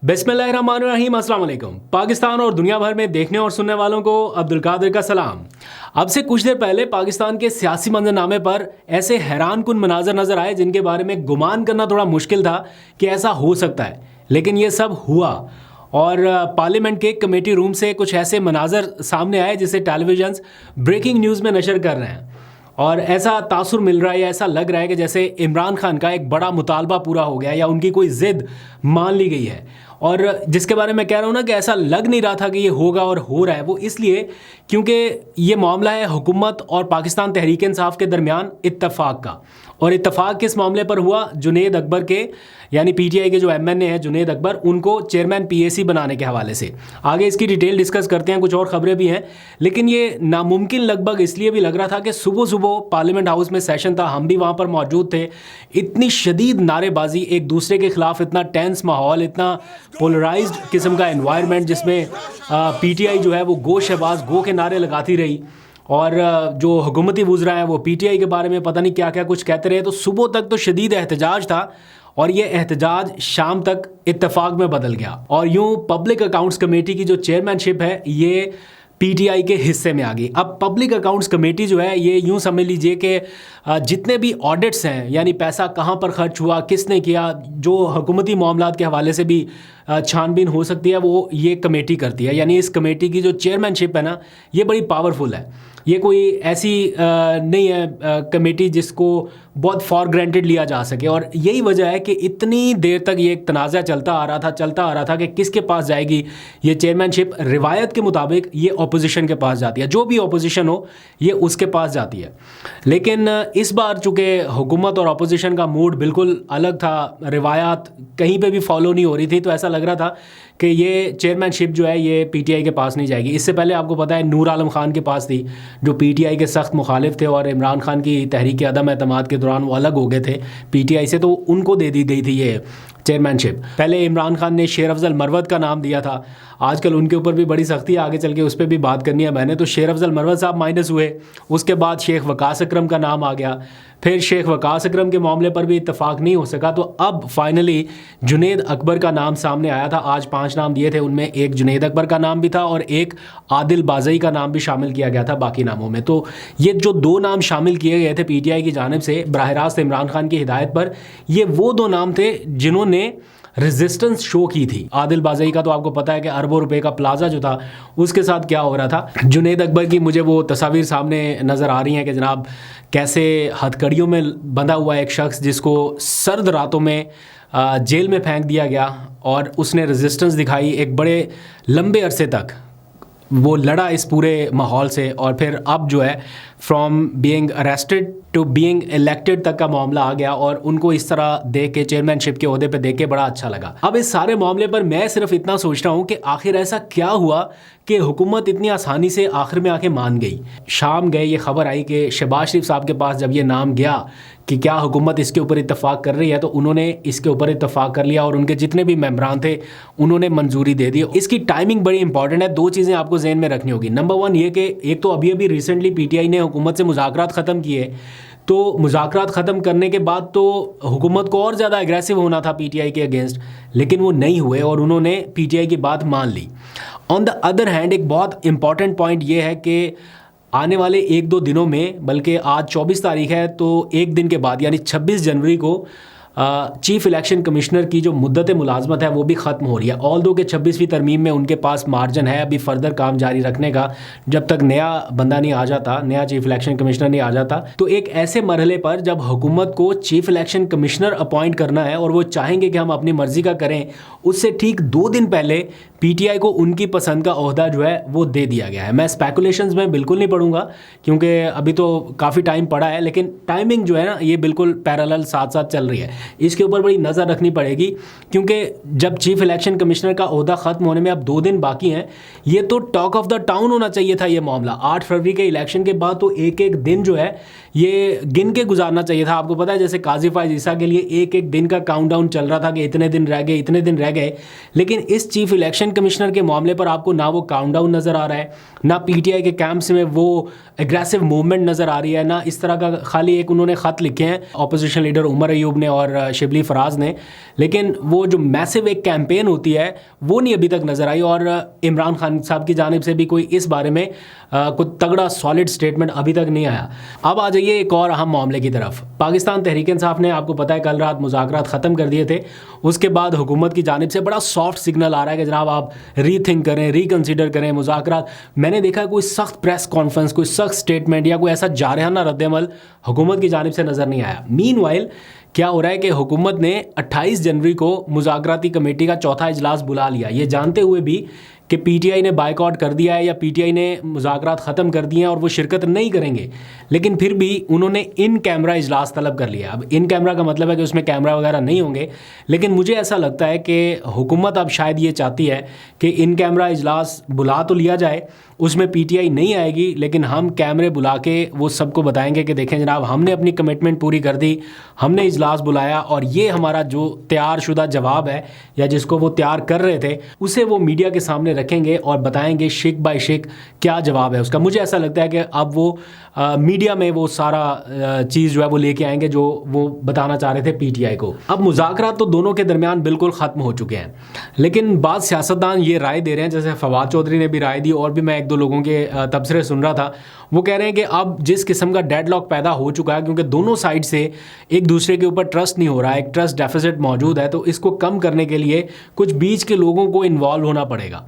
बिस्मिल्लाहिर्रहमानिर्रहीम, अस्सलाम वालेकुम। पाकिस्तान और दुनिया भर में देखने और सुनने वालों को अब्दुल कादिर का सलाम। अब से कुछ देर पहले पाकिस्तान के सियासी मंजरनामे पर ऐसे हैरान कुन मनाजर नजर आए जिनके बारे में गुमान करना थोड़ा मुश्किल था कि ऐसा हो सकता है, लेकिन ये सब हुआ। और पार्लियामेंट के कमेटी रूम से कुछ ऐसे मनाजर सामने आए जिसे टेलीविजन ब्रेकिंग न्यूज़ में नशर कर रहे हैं, और ऐसा तासुर मिल रहा है या ऐसा लग रहा है कि जैसे इमरान खान का एक बड़ा मुतालबा पूरा हो गया या उनकी कोई ज़िद मान ली गई है। और जिसके बारे में कह रहा हूँ ना कि ऐसा लग नहीं रहा था कि ये होगा और हो रहा है, वो इसलिए क्योंकि ये मामला है हुकूमत और पाकिस्तान तहरीक इंसाफ के दरमियान इत्तफाक का। और इत्तफाक किस मामले पर हुआ? जुनैद अकबर के, यानी पीटीआई के जो एमएनए हैं जुनैद अकबर, उनको चेयरमैन पीएसी बनाने के हवाले से। आगे इसकी डिटेल डिस्कस करते हैं, कुछ और ख़बरें भी हैं, लेकिन ये नामुमकिन लगभग इसलिए भी लग रहा था कि सुबह सुबह पार्लियामेंट हाउस में सेशन था, हम भी वहाँ पर मौजूद थे। इतनी शदीद नारेबाजी, एक दूसरे के ख़िलाफ़ इतना टेंस माहौल, इतना पोलराइज्ड किस्म का एनवायरनमेंट जिसमें पीटीआई जो है वो गो शहबाज गो के नारे लगाती रही, और जो हुकूमती वुज़रा हैं वो पीटीआई के बारे में पता नहीं क्या क्या कुछ कहते रहे। तो सुबह तक तो शदीद एहतजाज था और ये एहतजाज शाम तक इत्तफाक में बदल गया, और यूँ पब्लिक अकाउंट्स कमेटी की जो चेयरमैनशिप है ये पीटीआई के हिस्से में आ गई। अब पब्लिक अकाउंट्स कमेटी जो है ये यूँ समझ लीजिए कि जितने भी ऑडिट्स हैं, यानी पैसा कहाँ पर खर्च हुआ, किसने किया, जो हुकूमती मामलात के हवाले से भी छानबीन हो सकती है, वो ये कमेटी करती है। यानी इस कमेटी की जो चेयरमैनशिप है ना, ये बड़ी पावरफुल है। ये कोई ऐसी नहीं है कमेटी जिसको बहुत फॉर ग्रांटेड लिया जा सके, और यही वजह है कि इतनी देर तक ये एक तनाज़ा चलता आ रहा था कि किसके पास जाएगी ये चेयरमैनशिप। रिवायत के मुताबिक ये अपोजिशन के पास जाती है, जो भी अपोजिशन हो ये उसके पास जाती है। लेकिन इस बार चूँकि हुकूमत और अपोजिशन का मूड बिल्कुल अलग था, रिवायात कहीं पे भी फॉलो नहीं हो रही थी, तो ऐसा लग रहा था कि ये चेयरमैनशिप जो है ये पीटीआई के पास नहीं जाएगी। इससे पहले आपको पता है नूर आलम खान के पास थी, जो पीटीआई के सख्त मुखालिफ थे और इमरान खान की तहरीक अदम एतमाद के दौरान वो अलग हो गए थे पीटीआई से, तो उनको दे दी गई थी ये चेयरमैनशिप। पहले इमरान खान ने शेर अफजल मरवत का नाम दिया था, आजकल उनके ऊपर भी बड़ी सख्ती है, आगे चल के उस पर भी बात करनी है मैंने। तो शेर अफजल मरवत साहब माइनस हुए, उसके बाद शेख वकास अकरम का नाम आ गया, फिर शेख वकास अकरम के मामले पर भी इत्तफाक नहीं हो सका, तो अब फाइनली जुनैद अकबर का नाम सामने आया था। आज 5 नाम दिए थे, उनमें एक जुनैद अकबर का नाम भी था और एक आदिल बाज़ई का नाम भी शामिल किया गया था बाकी नामों में। तो ये जो 2 नाम शामिल किए गए थे पीटीआई की जानिब से बराह रास्त इमरान खान की हिदायत पर, ये वो 2 नाम थे जिन्होंने रेजिस्टेंस शो की थी। आदिल बाज़ई का तो आपको पता है कि अरबों रुपए का प्लाजा जो था उसके साथ क्या हो रहा था। जुनैद अकबर की मुझे वो तस्वीर सामने नज़र आ रही हैं कि जनाब कैसे हथकड़ियों में बंधा हुआ एक शख्स जिसको सर्द रातों में जेल में फेंक दिया गया, और उसने रेजिस्टेंस दिखाई एक बड़े लंबे अरसे तक, वो लड़ा इस पूरे माहौल से, और फिर अब जो है from being arrested to being elected तक का मामला आ गया, और उनको इस तरह देख के चेयरमैनशिप के ओहदे पे देख के बड़ा अच्छा लगा। अब इस सारे मामले पर मैं सिर्फ इतना सोच रहा हूँ कि आखिर ऐसा क्या हुआ कि हुकूमत इतनी आसानी से आखिर में आके मान गई। शाम गए ये खबर आई कि शहबाज शरीफ साहब के पास जब ये नाम गया कि क्या हुकूमत इसके ऊपर इत्तफाक कर रही है, तो उन्होंने इसके ऊपर इत्तफाक कर लिया और उनके जितने भी मेंबरान थे उन्होंने मंजूरी दे दी। इसकी टाइमिंग बड़ी इंपॉर्टेंट है, 2 चीज़ें आपको जहन में रखनी होगी। नंबर 1 ये कि एक तो अभी अभी रिसेंटली पीटीआई ने हुकूमत से मुज़ाकरात ख़त्म किए, तो मुज़ाकरात ख़त्म करने के बाद तो हुकूमत को और ज़्यादा एग्रेसिव होना था पीटीआई के अगेंस्ट, लेकिन वो नहीं हुए और उन्होंने पीटीआई की बात मान ली। ऑन द अदर हैंड एक बहुत इंपॉर्टेंट पॉइंट ये है कि आने वाले 1-2 दिनों में, बल्कि आज 24 तारीख है, तो एक दिन के बाद यानी 26 जनवरी को चीफ इलेक्शन कमिश्नर की जो मुद्दत मुलाजमत है वो भी ख़त्म हो रही है। ऑल दो के 26वीं तरमीम में उनके पास मार्जिन है अभी फर्दर काम जारी रखने का, जब तक नया बंदा नहीं आ जाता, नया चीफ इलेक्शन कमिश्नर नहीं आ जाता। तो एक ऐसे मरहले पर जब हुकूमत को चीफ इलेक्शन कमिश्नर अपॉइंट करना है और वो चाहेंगे कि हम अपनी मर्ज़ी का करें, उससे ठीक 2 दिन पहले पीटीआई को उनकी पसंद का ओहदा जो है वो दे दिया गया है। मैं स्पेकुलेशंस में बिल्कुल नहीं पढ़ूंगा क्योंकि अभी तो काफ़ी टाइम पड़ा है, लेकिन टाइमिंग जो है ना ये बिल्कुल पैरेलल साथ साथ चल रही है। इसके ऊपर बड़ी नज़र रखनी पड़ेगी क्योंकि जब चीफ इलेक्शन कमिश्नर का ओहदा ख़त्म होने में अब 2 दिन बाकी हैं, ये तो टॉक ऑफ द टाउन होना चाहिए था ये मामला। 8 फरवरी के इलेक्शन के बाद तो एक एक दिन जो है ये गिन के गुजारना चाहिए था। आपको पता है जैसे काजी फायज ईसा के लिए एक एक दिन का काउंटडाउन चल रहा था कि इतने दिन रह गए, इतने दिन रह गए, लेकिन इस चीफ इलेक्शन कमिश्नर के मामले पर आपको ना वो काउंटडाउन नज़र आ रहा है, ना पीटीआई के कैंप्स में वो एग्रेसिव मूवमेंट नज़र आ रही है, ना इस तरह का। खाली एक उन्होंने ख़त लिखे हैं अपोजिशन लीडर उमर अयूब ने और और शिबली फराज ने, लेकिन वो जो मैसिव एक कैंपेन होती है वो नहीं अभी तक नज़र आई, और इमरान खान साहब की जानिब से भी कोई इस बारे में कोई तगड़ा सॉलिड स्टेटमेंट अभी तक नहीं आया। अब आ जाइए एक और अहम मामले की तरफ। पाकिस्तान तहरीक इंसाफ ने, आपको पता है, कल रात मुज़ाकरात ख़त्म कर दिए थे। उसके बाद हुकूमत की जानिब से बड़ा सॉफ्ट सिग्नल आ रहा है कि जनाब आप रीथिंक करें, रिकन्सिडर करें मुज़ाकरात। मैंने देखा कोई सख्त प्रेस कॉन्फ्रेंस, कोई सख्त स्टेटमेंट या कोई ऐसा जारहाना रद्दमल हुकूमत की जानिब से नज़र नहीं आया। मीनवाइल क्या हो रहा है कि हुकूमत ने 28 जनवरी को मुज़ाकराती कमेटी का चौथा इजलास बुला लिया, ये जानते हुए भी कि पीटीआई ने बायकॉट कर दिया है या पीटीआई ने मुज़ाकरात ख़त्म कर दिए हैं और वो शिरकत नहीं करेंगे, लेकिन फिर भी उन्होंने इन कैमरा इजलास तलब कर लिया। अब इन कैमरा का मतलब है कि उसमें कैमरा वगैरह नहीं होंगे, लेकिन मुझे ऐसा लगता है कि हुकूमत अब शायद ये चाहती है कि इन कैमरा इजलास बुला तो लिया जाए, उसमें पीटीआई नहीं आएगी, लेकिन हम कैमरे बुला के वो सबको बताएंगे कि देखें जनाब, हमने अपनी कमिटमेंट पूरी कर दी, हमने इजलास बुलाया और ये हमारा जो तैयार शुदा जवाब है या जिसको वो तैयार कर रहे थे उसे वो मीडिया के सामने रखेंगे और बताएंगे शिक बाय शिक क्या जवाब है उसका। मुझे ऐसा लगता है कि अब वो मीडिया में वो सारा चीज़ जो है वो लेके आएंगे जो वो बताना चाह रहे थे पीटीआई को। अब मुज़ाकरात तो दोनों के दरमियान बिल्कुल ख़त्म हो चुके हैं, लेकिन बाद सियासतदान ये राय दे रहे हैं, जैसे फवाद चौधरी ने भी राय दी और भी मैं एक दो लोगों के तबसरे सुन रहा था, वो कह रहे हैं कि अब जिस किस्म का डेडलॉक पैदा हो चुका है, क्योंकि दोनों साइड से एक दूसरे के ऊपर ट्रस्ट नहीं हो रहा है, एक ट्रस्ट डेफिसिट मौजूद है, तो इसको कम करने के लिए कुछ बीच के लोगों को इन्वॉल्व होना पड़ेगा।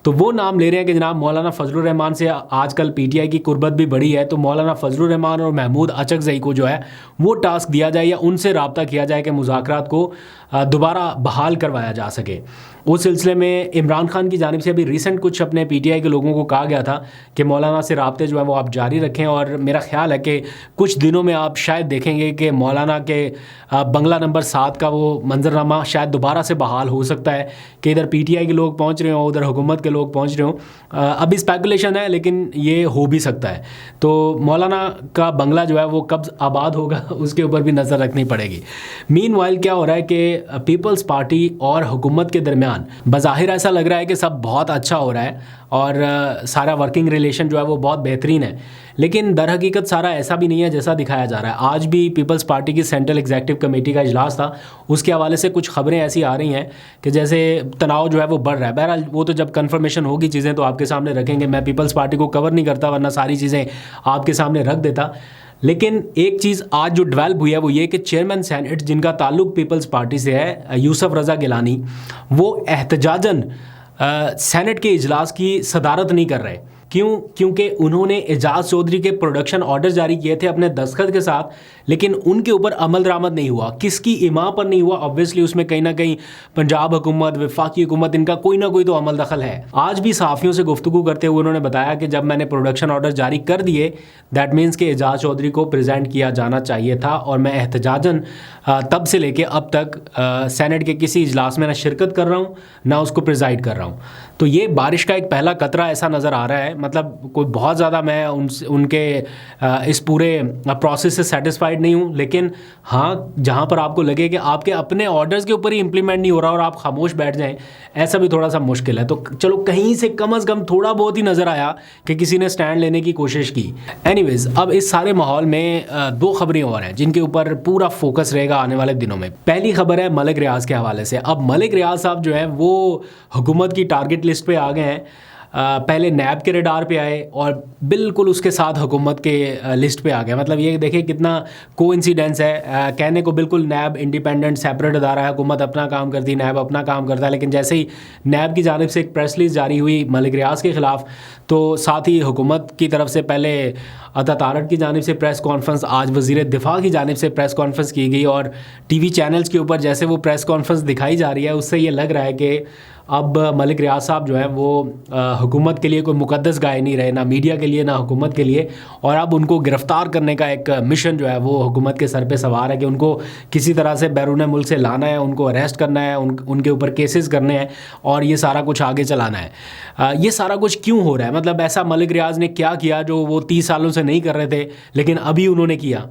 तो वो नाम ले रहे हैं कि जनाब मौलाना फजलुर रहमान से आजकल पीटीआई की कुर्बत भी बढ़ी है, तो मौलाना फजलुर रहमान और महमूद अचकज़ई को जो है वो टास्क दिया जाए या उनसे रब्ता किया जाए कि मुज़ाकरात को दोबारा बहाल करवाया जा सके। उस सिलसिले में इमरान खान की जानिब से अभी रिसेंट कुछ अपने पीटीआई के लोगों को कहा गया था कि मौलाना से रब्ते जो है वो आप जारी रखें, और मेरा ख्याल है कि कुछ दिनों में आप शायद देखेंगे कि मौलाना के बंगला नंबर 7 का वो मंजरनामा शायद दोबारा से बहाल हो सकता है कि इधर पीटीआई के लोग पहुंच रहे हों, उधर हुकूमत के लोग पहुंच रहे हों। अभी स्पेकुलेशन है, लेकिन ये हो भी सकता है। तो मौलाना का बंगला जो है वो कब आबाद होगा उसके ऊपर भी नज़र रखनी पड़ेगी। मीनवाइल क्या हो रहा है कि पीपल्स पार्टी और हुकूमत के दरमियान बज़ाहिर ऐसा लग रहा है कि सब बहुत अच्छा हो रहा है और सारा वर्किंग रिलेशन जो है वो बहुत बेहतरीन है, लेकिन दर हकीकत सारा ऐसा भी नहीं है जैसा दिखाया जा रहा है। आज भी पीपल्स पार्टी की सेंट्रल एग्जीक्यूटिव कमेटी का इजलास था, उसके हवाले से कुछ खबरें ऐसी आ रही हैं कि जैसे तनाव जो है वो बढ़ रहा है। बहरहाल वो तो जब कन्फर्मेशन होगी चीज़ें तो आपके सामने रखेंगे। मैं पीपल्स पार्टी को कवर नहीं करता, वरना सारी चीज़ें आपके सामने रख देता। लेकिन एक चीज़ आज जो डेवलप हुई है वो ये कि चेयरमैन सेनेट जिनका ताल्लुक पीपल्स पार्टी से है, यूसुफ रज़ा गिलानी, वो एहतजाजन सेनेट के इजलास की सदारत नहीं कर रहे। क्यों? क्योंकि उन्होंने एजाज चौधरी के प्रोडक्शन ऑर्डर जारी किए थे अपने दस्तखत के साथ, लेकिन उनके ऊपर अमल दरामद नहीं हुआ। किसकी इमाम पर नहीं हुआ? ऑब्वियसली उसमें कहीं ना कहीं पंजाब हुकूमत, वफाकी हुकूमत, इनका कोई ना कोई तो अमल दखल है। आज भी सहाफ़ियों से गुफ्तगू करते हुए उन्होंने बताया कि जब मैंने प्रोडक्शन ऑर्डर जारी कर दिए, दैट मीन्स कि एजाज चौधरी को प्रेजेंट किया जाना चाहिए था, और मैं एहतजाजन तब से लेके अब तक सेनेट के किसी इजलास में ना शिरकत कर रहा हूँ ना उसको प्रिजाइड कर रहा हूँ। तो ये बारिश का एक पहला कतरा ऐसा नज़र आ रहा है। मतलब कोई बहुत ज़्यादा मैं उनके इस पूरे प्रोसेस से सेटिस्फाइड नहीं हूँ, लेकिन हाँ, जहाँ पर आपको लगे कि आपके अपने ऑर्डर्स के ऊपर ही इम्प्लीमेंट नहीं हो रहा और आप खामोश बैठ जाएं, ऐसा भी थोड़ा सा मुश्किल है। तो चलो कहीं से कम अज़ कम थोड़ा बहुत ही नज़र आया कि किसी ने स्टैंड लेने की कोशिश की। एनीवेज़, अब इस सारे माहौल में दो खबरें और हैं जिनके ऊपर पूरा फोकस रहेगा आने वाले दिनों में। पहली खबर है मलिक रियाज के हवाले से। अब मलिक रियाज साहब जो है वो हुकूमत की टारगेट लिस्ट पे आ गए हैं। पहले नैब के रडार पे आए और बिल्कुल उसके साथ हुकूमत के लिस्ट पे आ गया। मतलब ये देखिए कितना कोइंसिडेंस है। कहने को बिल्कुल नैब इंडिपेंडेंट सेपरेट अदारा है, हुकूमत अपना काम करती है, नैब अपना काम करता है, लेकिन जैसे ही नैब की जानिब से एक प्रेस रिलीज जारी हुई मलिक रियाज के ख़िलाफ़, तो साथ ही हुकूमत की तरफ से पहले अता तारड़ की जानिब से प्रेस कॉन्फ्रेंस, आज वज़ीर दिफा की जानिब से प्रेस कॉन्फ्रेंस की गई, और टीवी चैनल्स के ऊपर जैसे वो प्रेस कॉन्फ्रेंस दिखाई जा रही है उससे ये लग रहा है कि अब मलिक रियाज साहब जो है वो हुकूमत के लिए कोई मुकद्दस गाय नहीं रहे, ना मीडिया के लिए ना हुकूमत के लिए, और अब उनको गिरफ़्तार करने का एक मिशन जो है वो हुकूमत के सर पे सवार है कि उनको किसी तरह से बैरून मुल्क से लाना है, उनको अरेस्ट करना है, उनके ऊपर केसेस करने हैं और ये सारा कुछ आगे चलाना है। ये सारा कुछ क्यों हो रहा है? मतलब ऐसा मलिक रियाज ने क्या किया जो वो 30 सालों से नहीं कर रहे थे लेकिन अभी उन्होंने किया?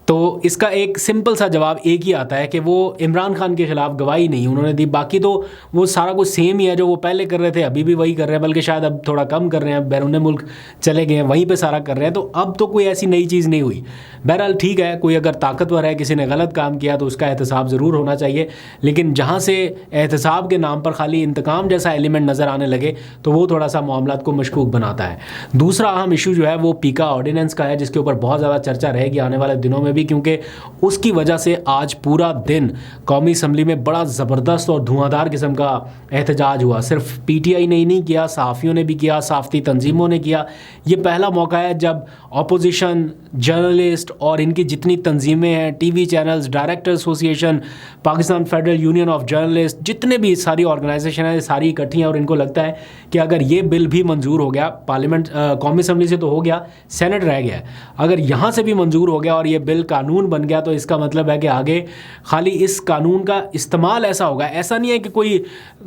तो इसका एक सिंपल सा जवाब एक ही आता है कि वो इमरान खान के खिलाफ गवाही नहीं उन्होंने दी। बाकी तो वो सारा कुछ सेम ही है, जो वो पहले कर रहे थे अभी भी वही कर रहे हैं, बल्कि शायद अब थोड़ा कम कर रहे हैं, बैरून मुल्क चले गए हैं, वहीं पे सारा कर रहे हैं। तो अब तो कोई ऐसी नई चीज़ नहीं हुई। बहरहाल ठीक है, कोई अगर ताकतवर है, किसी ने गलत काम किया तो उसका एहतसाब ज़रूर होना चाहिए, लेकिन जहाँ से एहतसाब के नाम पर खाली इंतकाम जैसा एलिमेंट नज़र आने लगे तो वो थोड़ा सा मामलात को मशकूक बनाता है। दूसरा अहम इशू जो है वो पीका ऑर्डिनेंस का है, जिसके ऊपर बहुत ज़्यादा चर्चा रहेगी आने वाले दिनों में भी, क्योंकि उसकी वजह से आज पूरा दिन कौमी असम्बली में बड़ा ज़बरदस्त और धुआंधार किस्म का एहतजाज हुआ। सिर्फ पीटीआई ने ही नहीं किया, सहाफ़ियों ने भी किया, सहाफ़ती तंजीमों ने किया। ये पहला मौका है जब अपोजिशन, जर्नलिस्ट और इनकी जितनी तंजीमें हैं, TV channels, director association, Pakistan federal union of journalist, जितने भी सारी ऑर्गेनाइजेशन हैं सारी इकट्ठी हैं, और इनको लगता है कि अगर ये बिल भी मंजूर हो गया, पार्लियामेंट कौमी असम्बली से तो हो गया, सेनेट रह गया है, अगर यहाँ से भी मंजूर हो गया और ये बिल कानून बन गया तो इसका मतलब है कि आगे खाली इस कानून का इस्तेमाल ऐसा होगा। ऐसा नहीं है कि कोई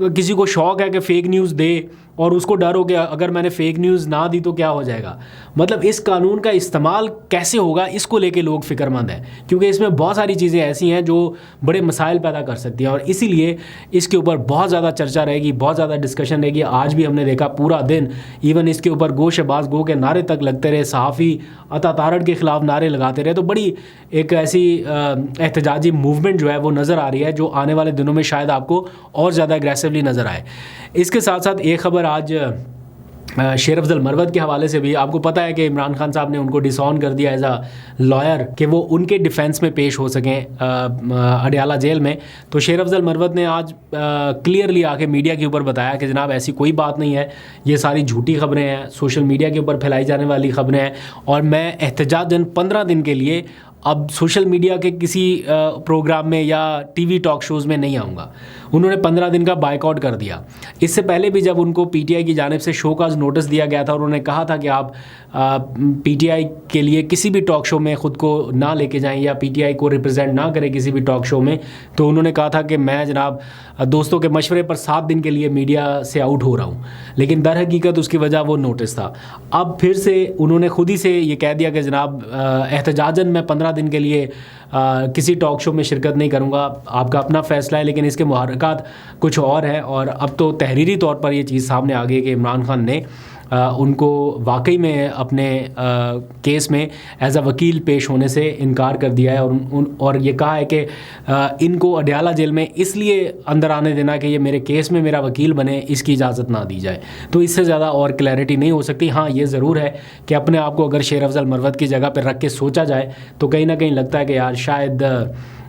किसी को शौक़ है कि फ़ेक न्यूज़ दे और उसको डर हो गया अगर मैंने फ़ेक न्यूज़ ना दी तो क्या हो जाएगा। मतलब इस कानून का इस्तेमाल कैसे होगा इसको लेके लोग फ़िक्रमंद हैं, क्योंकि इसमें बहुत सारी चीज़ें ऐसी हैं जो बड़े मसाइल पैदा कर सकती हैं, और इसीलिए इसके ऊपर बहुत ज़्यादा चर्चा रहेगी, बहुत ज़्यादा डिस्कशन रहेगी। आज भी हमने देखा पूरा दिन इवन इसके ऊपर गो शहबाज गो के नारे तक लगते रहे, सहाफ़ी अता तारड़ के ख़िलाफ़ नारे लगाते रहे। तो बड़ी एक ऐसी एहतजाजी मूवमेंट जो है वो नज़र आ रही है, जो आने वाले दिनों में शायद आपको और ज़्यादा एग्रेसिवली नज़र आए। इसके साथ साथ एक ख़बर आज शेर अफजल मरवत के हवाले से भी, आपको पता है कि इमरान खान साहब ने उनको डिसऑन कर दिया एज अ लॉयर कि वो उनके डिफेंस में पेश हो सकें अडयाला जेल में। तो शेर अफजल मरवत ने आज क्लियरली आके मीडिया के ऊपर बताया कि जनाब ऐसी कोई बात नहीं है, ये सारी झूठी खबरें हैं, सोशल मीडिया के ऊपर फैलाई जाने वाली खबरें हैं, और मैं एहतजाजन 15 दिन के लिए अब सोशल मीडिया के किसी प्रोग्राम में या टीवी टॉक शोज़ में नहीं आऊँगा। उन्होंने 15 दिन का बाइकआउट कर दिया। इससे पहले भी जब उनको पीटीआई की जानिब से शो काज नोटिस दिया गया था, उन्होंने कहा था कि आप पीटीआई के लिए किसी भी टॉक शो में ख़ुद को ना लेके जाएं या पीटीआई को रिप्रेजेंट ना करें किसी भी टॉक शो में। तो उन्होंने कहा था कि मैं जनाब दोस्तों के मशवरे पर 7 दिन के लिए मीडिया से आउट हो रहा हूँ, लेकिन दर हकीकत उसकी वजह वो नोटिस था। अब फिर से उन्होंने खुद ही से ये कह दिया कि जनाब एहतजाजन मैं 15 दिन के लिए किसी टॉक शो में शिरकत नहीं करूँगा, आपका अपना फ़ैसला है, लेकिन इसके मुहर्रकात कुछ और है। और अब तो तहरीरी तौर पर ये चीज़ सामने आ गई कि इमरान खान ने उनको वाकई में अपने केस में एज अ वकील पेश होने से इनकार कर दिया है, और ये कहा है कि इनको अडयाला जेल में इसलिए अंदर आने देना कि ये मेरे केस में मेरा वकील बने, इसकी इजाज़त ना दी जाए। तो इससे ज़्यादा और क्लैरिटी नहीं हो सकती। हाँ, ये ज़रूर है कि अपने आप को अगर शेर अफजल मरवत की जगह पर रख के सोचा जाए तो कहीं ना कहीं लगता है कि यार शायद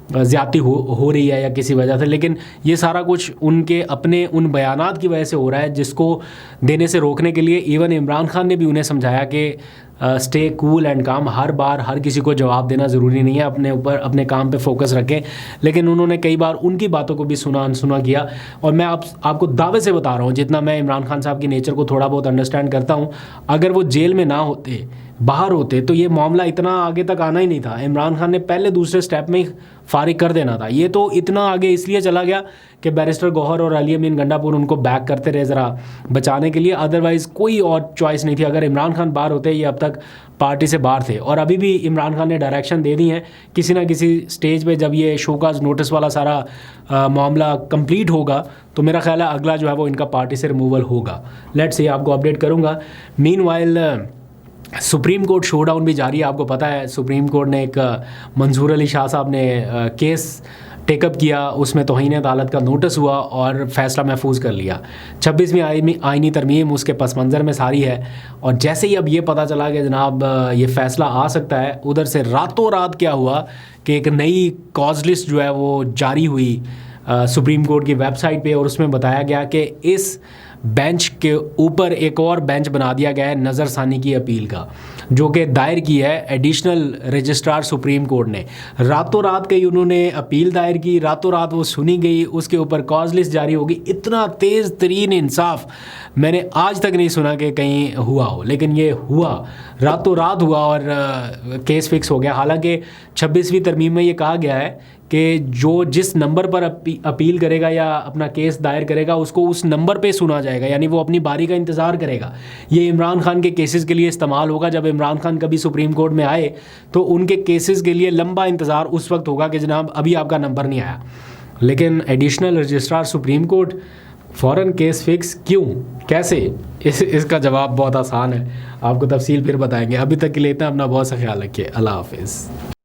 ज़्यादती हो रही है या किसी वजह से, लेकिन ये सारा कुछ उनके अपने उन बयानात की वजह से हो रहा है, जिसको देने से रोकने के लिए इवन इमरान खान ने भी उन्हें समझाया कि स्टे कूल एंड काम, हर बार हर किसी को जवाब देना ज़रूरी नहीं है, अपने ऊपर अपने काम पे फोकस रखें। लेकिन उन्होंने कई बार उनकी बातों को भी सुना अनसुना किया। और मैं आपको दावे से बता रहा हूँ, जितना मैं इमरान खान साहब की नेचर को थोड़ा बहुत अंडरस्टैंड करता हूँ, अगर वो जेल में ना होते, बाहर होते, तो ये मामला इतना आगे तक आना ही नहीं था। इमरान खान ने पहले दूसरे स्टेप में ही फारिग कर देना था। ये तो इतना आगे इसलिए चला गया कि बैरिस्टर गौहर और अली अमीन गंडापुर उनको बैक करते रहे ज़रा बचाने के लिए, अदरवाइज़ कोई और चॉइस नहीं थी। अगर इमरान खान बाहर होते, ये अब तक पार्टी से बाहर थे। और अभी भी इमरान खान ने डायरेक्शन दे दी हैं किसी ना किसी स्टेज पे, जब ये शोकाज नोटिस वाला सारा मामला कंप्लीट होगा तो मेरा ख्याल है अगला जो है वो इनका पार्टी से रिमूवल होगा। लेट्स से आपको अपडेट करूँगा। मीनवाइल सुप्रीम कोर्ट शोडाउन भी जारी है। आपको पता है सुप्रीम कोर्ट ने एक मंजूर अली शाह साहब ने केस टेकअप किया, उसमें तौहीन अदालत का नोटिस हुआ और फ़ैसला महफूज कर लिया। 26वीं आईनी तरमीम उसके पस मंज़र में सारी है, और जैसे ही अब ये पता चला कि जनाब ये फ़ैसला आ सकता है, उधर से रातों रात क्या हुआ कि एक नई कॉज लिस्ट जो है वो जारी हुई सुप्रीम कोर्ट की वेबसाइट पे, और उसमें बताया गया कि इस बेंच के ऊपर एक और बेंच बना दिया गया है नज़रसानी की अपील का, जो कि दायर की है एडिशनल रजिस्ट्रार सुप्रीम कोर्ट ने। रातों रात कहीं उन्होंने अपील दायर की, रातों रात वो सुनी गई, उसके ऊपर कॉज लिस्ट जारी होगी। इतना तेज़ तरीन इंसाफ मैंने आज तक नहीं सुना कि कहीं हुआ हो, लेकिन ये हुआ, रातों रात हुआ और केस फिक्स हो गया। हालांकि 26वीं तरमीम में ये कहा गया है कि जो जिस नंबर पर अपील करेगा या अपना केस दायर करेगा, उसको उस नंबर पे सुना जाएगा, यानी वो अपनी बारी का इंतज़ार करेगा। ये इमरान खान के केसेस के लिए इस्तेमाल होगा। जब इमरान खान कभी सुप्रीम कोर्ट में आए तो उनके केसेस के लिए लंबा इंतज़ार उस वक्त होगा कि जनाब अभी आपका नंबर नहीं आया। लेकिन एडिशनल रजिस्ट्रार सुप्रीम कोर्ट फ़ौरन केस फिक्स क्यों, कैसे? इसका जवाब बहुत आसान है, आपको तफसील फिर बताएंगे। अभी तक के लिए इतना, अपना बहुत सा ख्याल रखिए। अल्लाह हाफिज़।